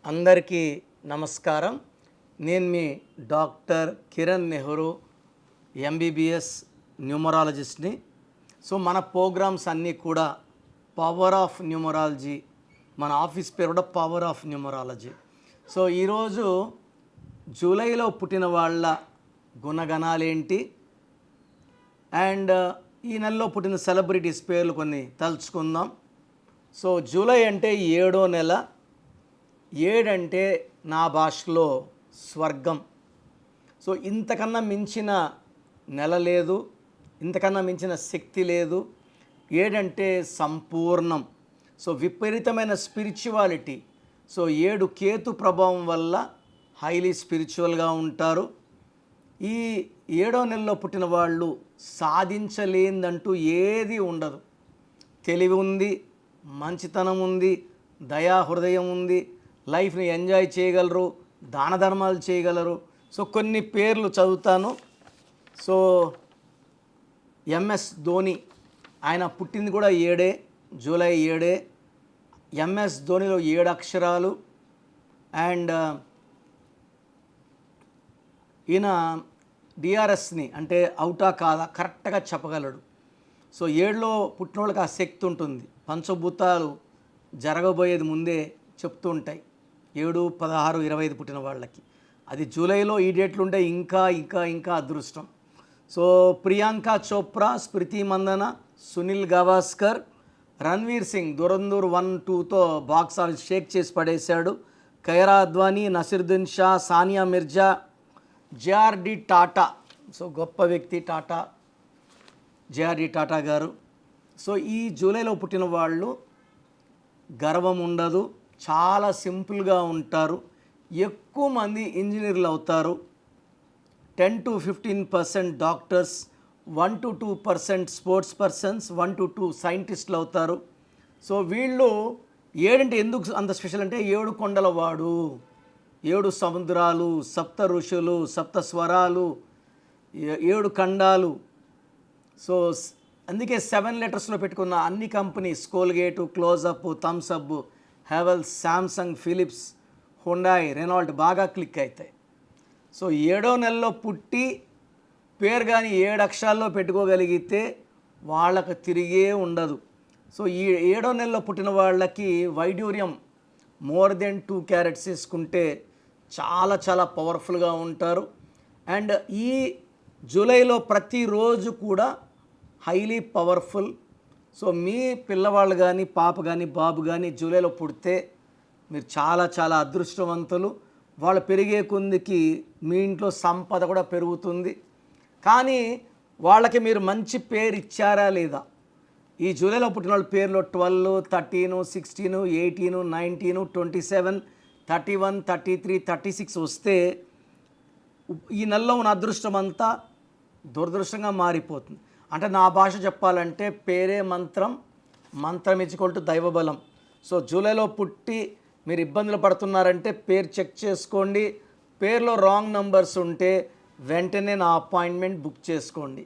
అందరికీ నమస్కారం. నేను మీ డాక్టర్ కిరణ్ నెహ్రూ, ఎంబీబీఎస్ న్యూమరాలజిస్ట్ని. సో మన ప్రోగ్రామ్స్ అన్నీ కూడా పవర్ ఆఫ్ న్యూమరాలజీ, మన ఆఫీస్ పేరు కూడా పవర్ ఆఫ్ న్యూమరాలజీ. సో ఈరోజు జూలైలో పుట్టిన వాళ్ళ గుణగణాలేంటి అండ్ ఈ నెలలో పుట్టిన సెలబ్రిటీస్ పేర్లు కొన్ని తలుచుకుందాం. సో జూలై అంటే 7వ నెల. 7 అంటే నా భాషలో స్వర్గం. సో ఇంతకన్నా మించిన నెల లేదు, ఇంతకన్నా మించిన శక్తి లేదు. 7 అంటే సంపూర్ణం. సో విపరీతమైన స్పిరిచువాలిటీ. సో 7 కేతు ప్రభావం వల్ల హైలీ స్పిరిచువల్గా ఉంటారు. ఈ 7వ నెలలో పుట్టిన వాళ్ళు సాధించలేదంటూ ఏది ఉండదు. తెలివి ఉంది, మంచితనం ఉంది, దయా హృదయం ఉంది, లైఫ్ని ఎంజాయ్ చేయగలరు, దాన ధర్మాలు చేయగలరు. సో కొన్ని పేర్లు చదువుతాను. సో ఎంఎస్ ధోని, ఆయన పుట్టింది కూడా 7, జూలై 7. ఎంఎస్ ధోనిలో 7 అక్షరాలు. అండ్ ఈయన డిఆర్ఎస్ని అంటే అవుటా కాదా కరెక్ట్గా చెప్పగలడు. సో 7లో పుట్టిన వాళ్ళకి ఆ శక్తి ఉంటుంది. పంచభూతాలు జరగబోయేది ముందే చెప్తూ ఉంటాయి 7, 16, 25 పుట్టిన వాళ్ళకి. అది జూలైలో ఈ డేట్లు ఉంటే ఇంకా ఇంకా ఇంకా అదృష్టం. సో ప్రియాంక చోప్రా, స్మృతి మందన, సునీల్ గవాస్కర్, రణ్వీర్ సింగ్ దురంధర్ 1, 2తో బాక్స్ ఆఫీస్ షేక్ చేసి పడేశాడు. కైరా అద్వానీ, నసిరుద్దీన్ షా, సానియా మిర్జా, జేఆర్డి టాటా. సో గొప్ప వ్యక్తి టాటా, జేఆర్డి టాటా గారు. సో ఈ జూలైలో పుట్టిన వాళ్ళు గర్వం ఉండదు, చాలా సింపుల్గా ఉంటారు. ఎక్కువ మంది ఇంజనీర్లు అవుతారు. 10 to 15% doctors, 1 to 2% sports persons, 1 to 2 సైంటిస్టులు అవుతారు. సో వీళ్ళు 7 ఎందుకు అంత స్పెషల్ అంటే 7 కొండల వాడు, 7 సముద్రాలు, సప్త ఋషులు, సప్త స్వరాలు, 7 ఖండాలు. సో అందుకే 7 లెటర్స్లో పెట్టుకున్న అన్ని companies Colgate, Closeup, Thums Up, Havells, Samsung, Philips, Hyundai, Renault బాగా క్లిక్ అవుతాయి. సో 7వ నెలలో పుట్టి పేరు కానీ 7 అక్షరాల్లో పెట్టుకోగలిగితే వాళ్ళకు తిరిగే ఉండదు. సో ఈ 7వ నెలలో పుట్టిన వాళ్ళకి వైడ్యూర్యం మోర్ దెన్ 2 క్యారెట్స్ వేసుకుంటే చాలా చాలా పవర్ఫుల్గా ఉంటారు. అండ్ ఈ జూలైలో ప్రతిరోజు కూడా హైలీ పవర్ఫుల్. సో మీ పిల్లవాళ్ళు కానీ పాప కానీ బాబు కానీ జూలైలో పుడితే మీరు చాలా చాలా అదృష్టవంతులు. వాళ్ళు పెరిగే కొందికి మీ ఇంట్లో సంపద కూడా పెరుగుతుంది. కానీ వాళ్ళకి మీరు మంచి పేరు ఇచ్చారా లేదా? ఈ జూలైలో పుట్టిన వాళ్ళ పేర్లో 12, 13, 16, 18, 19, 27, 31, 33, 36 వస్తే ఈ నెలలో ఉన్న అదృష్టం అంతా దురదృష్టంగా మారిపోతుంది. అంటే నా భాష చెప్పాలంటే పేరే మంత్రం, మంత్రం ఇచ్చుకుంటూ దైవబలం. సో జూలైలో పుట్టి మీరు ఇబ్బందులు పడుతున్నారంటే పేరు చెక్ చేసుకోండి. పేరులో రాంగ్ నంబర్స్ ఉంటే వెంటనే నా అపాయింట్మెంట్ బుక్ చేసుకోండి.